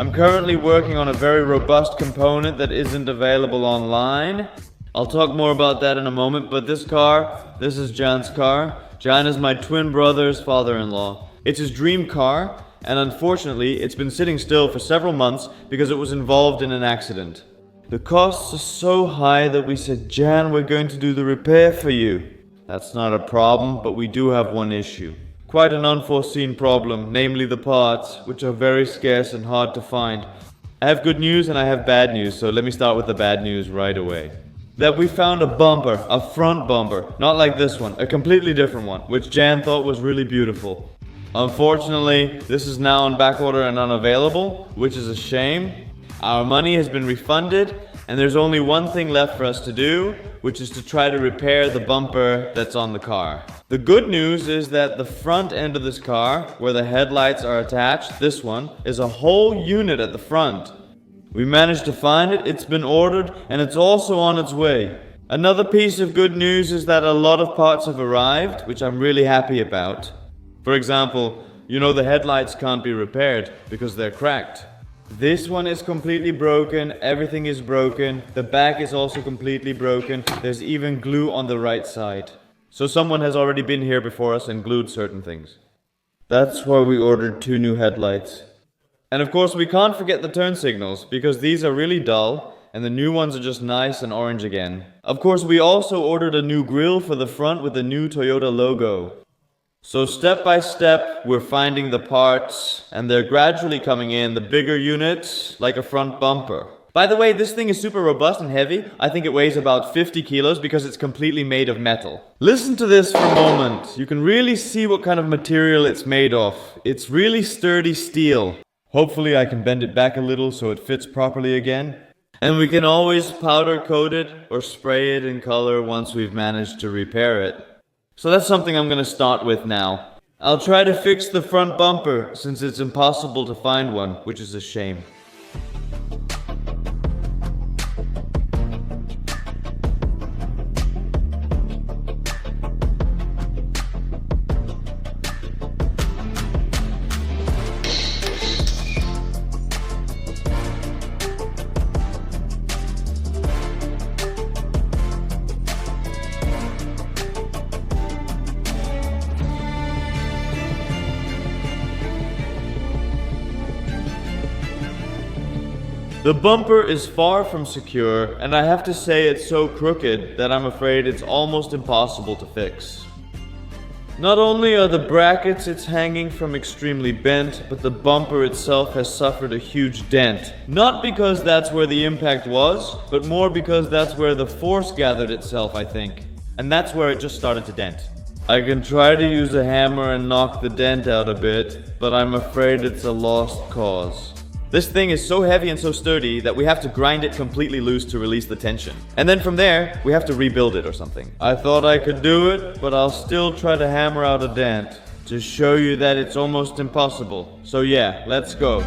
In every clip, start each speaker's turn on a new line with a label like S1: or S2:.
S1: I'm currently working on a very robust component that isn't available online. I'll talk more about that in a moment, but this is Jan's car. Jan is my twin brother's father-in-law. It's his dream car, and unfortunately, it's been sitting still for several months because it was involved in an accident. The costs are so high that we said, Jan, we're going to do the repair for you. That's not a problem, but we do have one issue. Quite an unforeseen problem, namely the parts, which are very scarce and hard to find. I have good news and I have bad news, so let me start with the bad news right away. That we found a bumper, a front bumper, not like this one, a completely different one, which Jan thought was really beautiful. Unfortunately, this is now on back order and unavailable, which is a shame. Our money has been refunded, and there's only one thing left for us to do, which is to try to repair the bumper that's on the car. The good news is that the front end of this car, where the headlights are attached, this one, is a whole unit at the front. We managed to find it, it's been ordered, and it's also on its way. Another piece of good news is that a lot of parts have arrived, which I'm really happy about. For example, the headlights can't be repaired because they're cracked. This one is completely broken, everything is broken, the back is also completely broken, there's even glue on the right side. So someone has already been here before us and glued certain things. That's why we ordered 2 new headlights. And of course we can't forget the turn signals, because these are really dull, and the new ones are just nice and orange again. Of course we also ordered a new grille for the front with the new Toyota logo. So step by step, we're finding the parts, and they're gradually coming in, the bigger units, like a front bumper. By the way, this thing is super robust and heavy. I think it weighs about 50 kilos because it's completely made of metal. Listen to this for a moment. You can really see what kind of material it's made of. It's really sturdy steel. Hopefully I can bend it back a little so it fits properly again. And we can always powder coat it or spray it in color once we've managed to repair it. So that's something I'm going to start with now. I'll try to fix the front bumper since it's impossible to find one, which is a shame. The bumper is far from secure, and I have to say it's so crooked that I'm afraid it's almost impossible to fix. Not only are the brackets it's hanging from extremely bent, but the bumper itself has suffered a huge dent. Not because that's where the impact was, but more because that's where the force gathered itself, I think. And that's where it just started to dent. I can try to use a hammer and knock the dent out a bit, but I'm afraid it's a lost cause. This thing is so heavy and so sturdy that we have to grind it completely loose to release the tension. And then from there, we have to rebuild it or something. I thought I could do it, but I'll still try to hammer out a dent to show you that it's almost impossible. So yeah, let's go.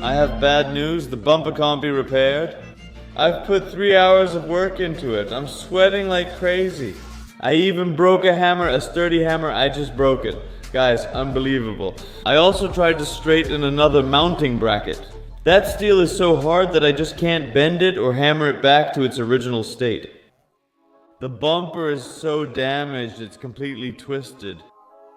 S1: I have bad news, the bumper can't be repaired. I've put 3 hours of work into it. I'm sweating like crazy. I even broke a hammer, a sturdy hammer. I just broke it. Guys, unbelievable. I also tried to straighten another mounting bracket. That steel is so hard that I just can't bend it or hammer it back to its original state. The bumper is so damaged, it's completely twisted.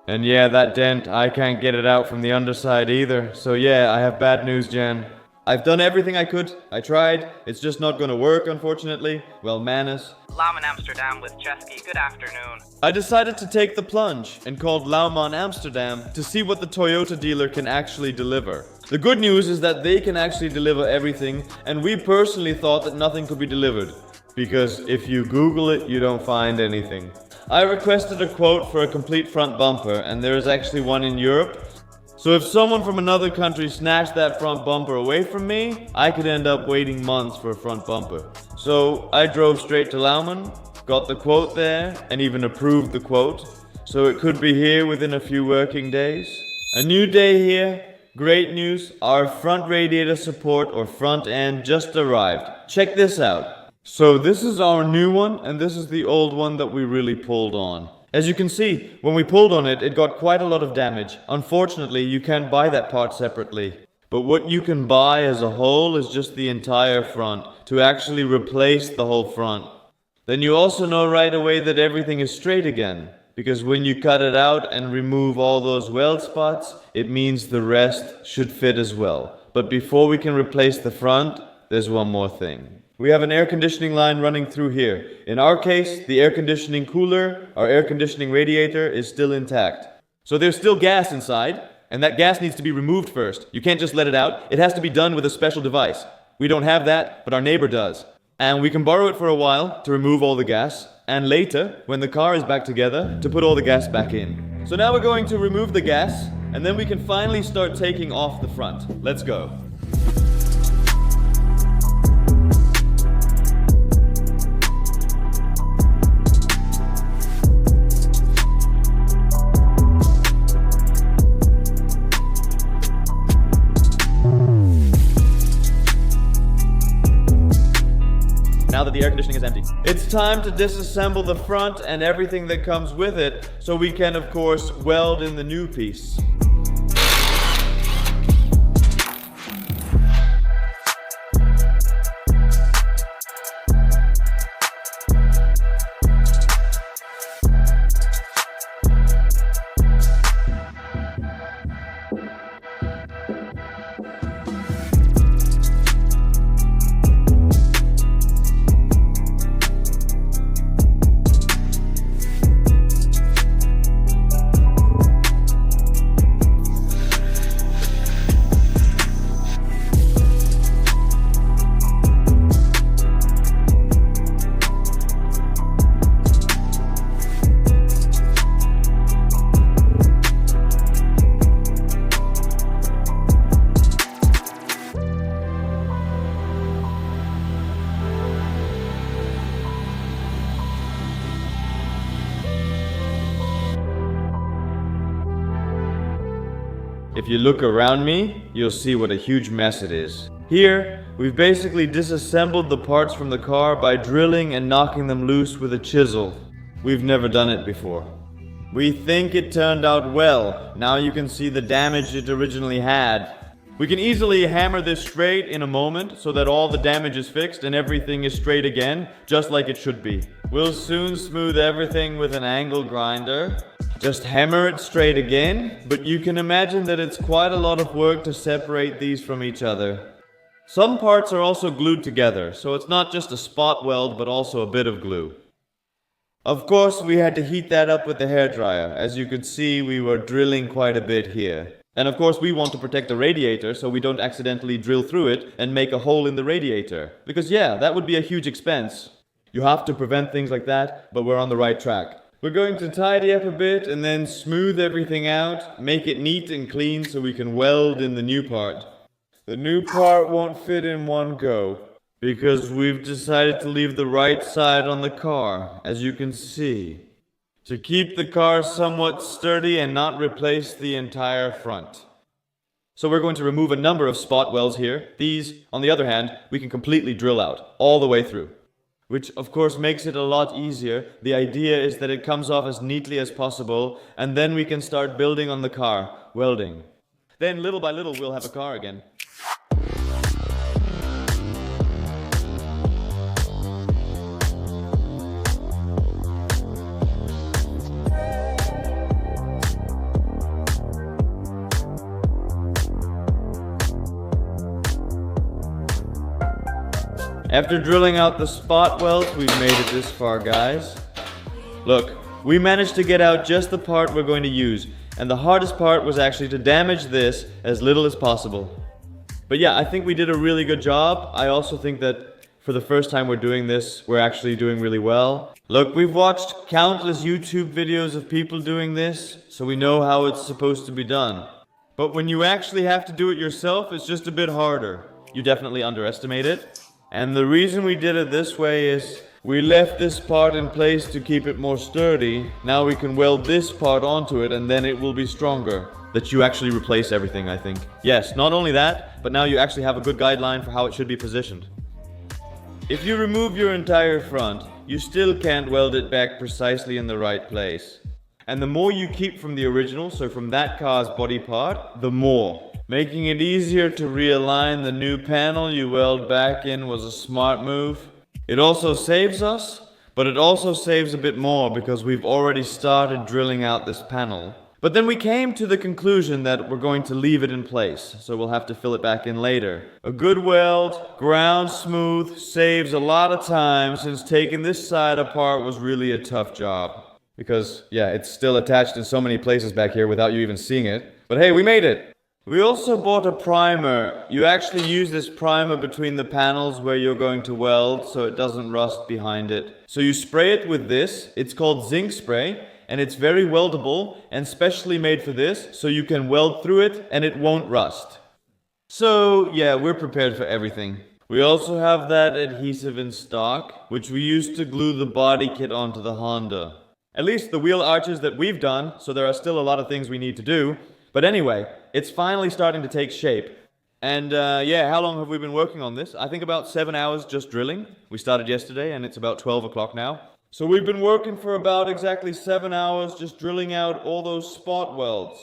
S1: And yeah, that dent, I can't get it out from the underside either. So yeah, I have bad news, Jan. I've done everything I could. I tried. It's just not gonna work, unfortunately. Well, Manus.
S2: Lauman Amsterdam with Chesky. Good afternoon.
S1: I decided to take the plunge and called Lauman Amsterdam to see what the Toyota dealer can actually deliver. The good news is that they can actually deliver everything, and we personally thought that nothing could be delivered. Because if you Google it, you don't find anything. I requested a quote for a complete front bumper, and there is actually one in Europe. So if someone from another country snatched that front bumper away from me, I could end up waiting months for a front bumper. So I drove straight to Lauman, got the quote there, and even approved the quote. So it could be here within a few working days. A new day here. Great news, our front radiator support or front end just arrived. Check this out. So this is our new one, and this is the old one that we really pulled on. As you can see, when we pulled on it, it got quite a lot of damage. Unfortunately, you can't buy that part separately. But what you can buy as a whole is just the entire front, to actually replace the whole front. Then you also know right away that everything is straight again, because when you cut it out and remove all those weld spots, it means the rest should fit as well. But before we can replace the front, there's one more thing. We have an air conditioning line running through here. In our case, the air conditioning cooler, our air conditioning radiator, is still intact. So there's still gas inside, and that gas needs to be removed first. You can't just let it out. It has to be done with a special device. We don't have that, but our neighbor does. And we can borrow it for a while to remove all the gas, and later, when the car is back together, to put all the gas back in. So now we're going to remove the gas, and then we can finally start taking off the front. Let's go. Now that the air conditioning is empty, it's time to disassemble the front and everything that comes with it, so we can of course weld in the new piece. If you look around me, you'll see what a huge mess it is. Here, we've basically disassembled the parts from the car by drilling and knocking them loose with a chisel. We've never done it before. We think it turned out well. Now you can see the damage it originally had. We can easily hammer this straight in a moment so that all the damage is fixed and everything is straight again, just like it should be. We'll soon smooth everything with an angle grinder. Just hammer it straight again, but you can imagine that it's quite a lot of work to separate these from each other. Some parts are also glued together, so it's not just a spot weld but also a bit of glue. Of course, we had to heat that up with the hairdryer. As you could see, we were drilling quite a bit here. And of course, we want to protect the radiator so we don't accidentally drill through it and make a hole in the radiator. Because yeah, that would be a huge expense. You have to prevent things like that, but we're on the right track. We're going to tidy up a bit and then smooth everything out, make it neat and clean so we can weld in the new part. The new part won't fit in one go, because we've decided to leave the right side on the car, as you can see, to keep the car somewhat sturdy and not replace the entire front. So we're going to remove a number of spot welds here. These, on the other hand, we can completely drill out, all the way through. Which of course makes it a lot easier. The idea is that it comes off as neatly as possible, and then we can start building on the car, welding. Then little by little we'll have a car again. After drilling out the spot welds, we've made it this far, guys. Look, we managed to get out just the part we're going to use, and the hardest part was actually to damage this as little as possible. But yeah, I think we did a really good job. I also think that for the first time we're doing this, we're actually doing really well. Look, we've watched countless YouTube videos of people doing this, so we know how it's supposed to be done. But when you actually have to do it yourself, it's just a bit harder. You definitely underestimate it. And the reason we did it this way is we left this part in place to keep it more sturdy. Now we can weld this part onto it and then it will be stronger. That you actually replace everything, I think. Yes, not only that, but now you actually have a good guideline for how it should be positioned. If you remove your entire front, you still can't weld it back precisely in the right place. And the more you keep from the original, so from that car's body part, the more. Making it easier to realign the new panel you weld back in was a smart move. It also saves us, but it also saves a bit more because we've already started drilling out this panel. But then we came to the conclusion that we're going to leave it in place, so we'll have to fill it back in later. A good weld, ground smooth, saves a lot of time since taking this side apart was really a tough job. Because, yeah, it's still attached in so many places back here without you even seeing it. But hey, we made it! We also bought a primer. You actually use this primer between the panels where you're going to weld so it doesn't rust behind it. So you spray it with this. It's called zinc spray, and it's very weldable and specially made for this, so you can weld through it and it won't rust. So, yeah, we're prepared for everything. We also have that adhesive in stock, which we used to glue the body kit onto the Honda. At least the wheel arches that we've done, so there are still a lot of things we need to do. But anyway, it's finally starting to take shape. And yeah, how long have we been working on this? I think about 7 hours just drilling. We started yesterday and it's about 12 o'clock now. So we've been working for about exactly 7 hours just drilling out all those spot welds.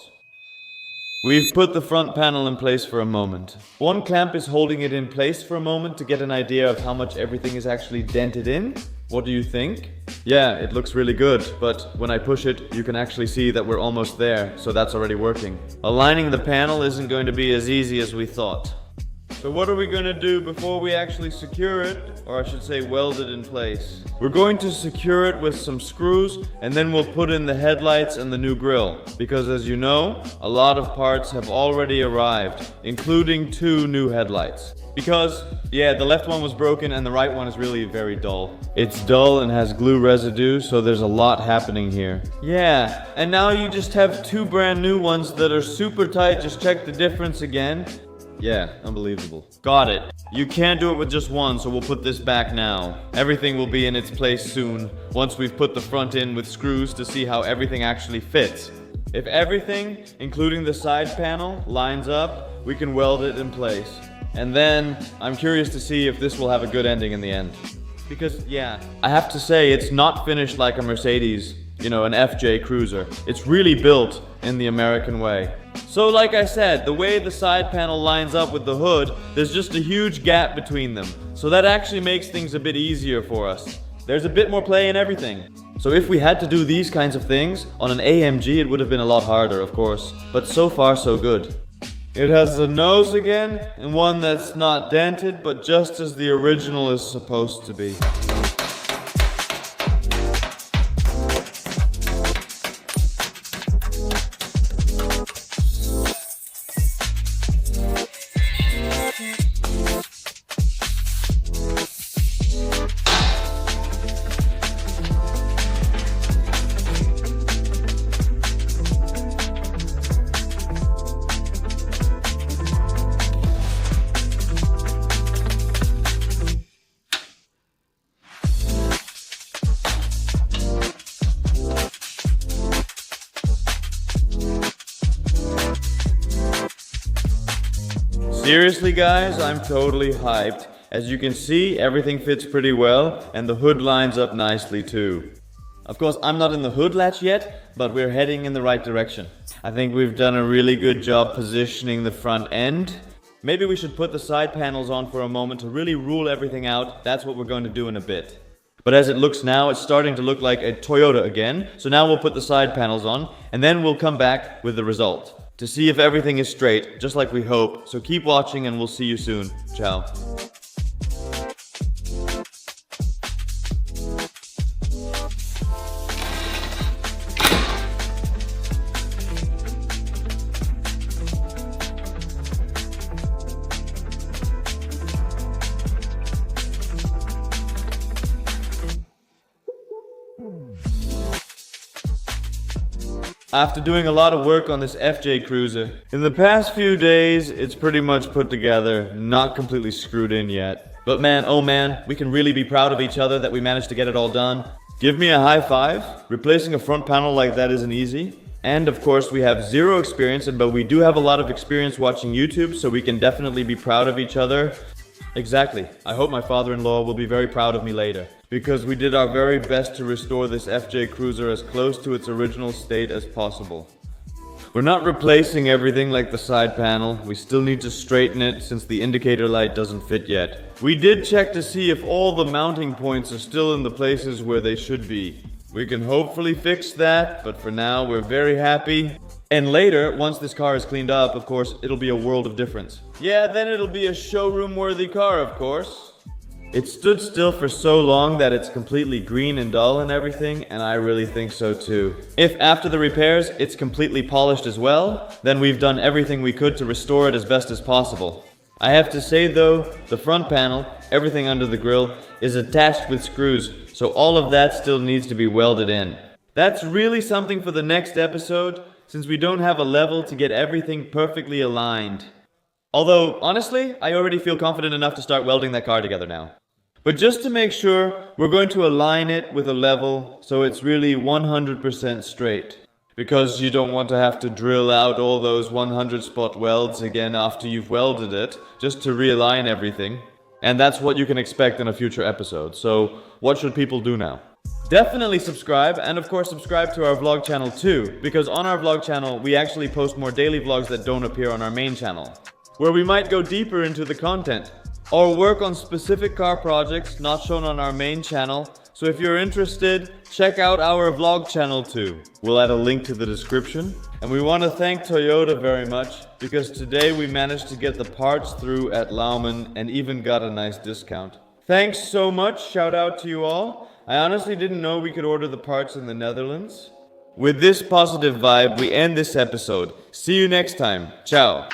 S1: We've put the front panel in place for a moment. One clamp is holding it in place for a moment to get an idea of how much everything is actually dented in. What do you think? Yeah, it looks really good, but when I push it, you can actually see that we're almost there, so that's already working. Aligning the panel isn't going to be as easy as we thought. So what are we going to do before we actually secure it, or I should say weld it in place? We're going to secure it with some screws, and then we'll put in the headlights and the new grille. Because as you know, a lot of parts have already arrived, including 2 new headlights. Because, yeah, the left one was broken and the right one is really very dull. It's dull and has glue residue, so there's a lot happening here. Yeah, and now you just have 2 brand new ones that are super tight. Just check the difference again. Yeah, unbelievable. Got it. You can't do it with just one, so we'll put this back now. Everything will be in its place soon, once we've put the front in with screws to see how everything actually fits. If everything, including the side panel, lines up, we can weld it in place. And then, I'm curious to see if this will have a good ending in the end. Because, yeah, I have to say, it's not finished like a Mercedes, you know, an FJ Cruiser. It's really built in the American way. So like I said, the way the side panel lines up with the hood, there's just a huge gap between them. So that actually makes things a bit easier for us. There's a bit more play in everything. So if we had to do these kinds of things on an AMG, it would have been a lot harder, of course. But so far, so good. It has a nose again, and one that's not dented, but just as the original is supposed to be. Seriously guys, I'm totally hyped. As you can see, everything fits pretty well, and the hood lines up nicely too. Of course, I'm not in the hood latch yet, but we're heading in the right direction. I think we've done a really good job positioning the front end. Maybe we should put the side panels on for a moment to really rule everything out. That's what we're going to do in a bit. But as it looks now, it's starting to look like a Toyota again. So now we'll put the side panels on, and then we'll come back with the result to see if everything is straight, just like we hope. So keep watching and we'll see you soon. Ciao. After doing a lot of work on this FJ Cruiser, in the past few days, it's pretty much put together, not completely screwed in yet. But man, oh man, we can really be proud of each other that we managed to get it all done. Give me a high five. Replacing a front panel like that isn't easy. And of course, we have zero experience, but we do have a lot of experience watching YouTube, so we can definitely be proud of each other. Exactly. I hope my father-in-law will be very proud of me later, because we did our very best to restore this FJ Cruiser as close to its original state as possible. We're not replacing everything like the side panel. We still need to straighten it since the indicator light doesn't fit yet. We did check to see if all the mounting points are still in the places where they should be. We can hopefully fix that, but for now we're very happy. And later, once this car is cleaned up, of course, it'll be a world of difference. Yeah, then it'll be a showroom-worthy car, of course. It stood still for so long that it's completely green and dull and everything, and I really think so too. If after the repairs, it's completely polished as well, then we've done everything we could to restore it as best as possible. I have to say though, the front panel, everything under the grille, is attached with screws, so all of that still needs to be welded in. That's really something for the next episode, since we don't have a level to get everything perfectly aligned. Although, honestly, I already feel confident enough to start welding that car together now. But just to make sure, we're going to align it with a level so it's really 100% straight. Because you don't want to have to drill out all those 100 spot welds again after you've welded it, just to realign everything. And that's what you can expect in a future episode. So, what should people do now? Definitely subscribe, and of course subscribe to our vlog channel too, because on our vlog channel we actually post more daily vlogs that don't appear on our main channel, where we might go deeper into the content, or work on specific car projects not shown on our main channel. So if you're interested, check out our vlog channel too. We'll add a link to the description. And we want to thank Toyota very much, because today we managed to get the parts through at Laumann and even got a nice discount. Thanks so much, shout out to you all. I honestly didn't know we could order the parts in the Netherlands. With this positive vibe, we end this episode. See you next time. Ciao.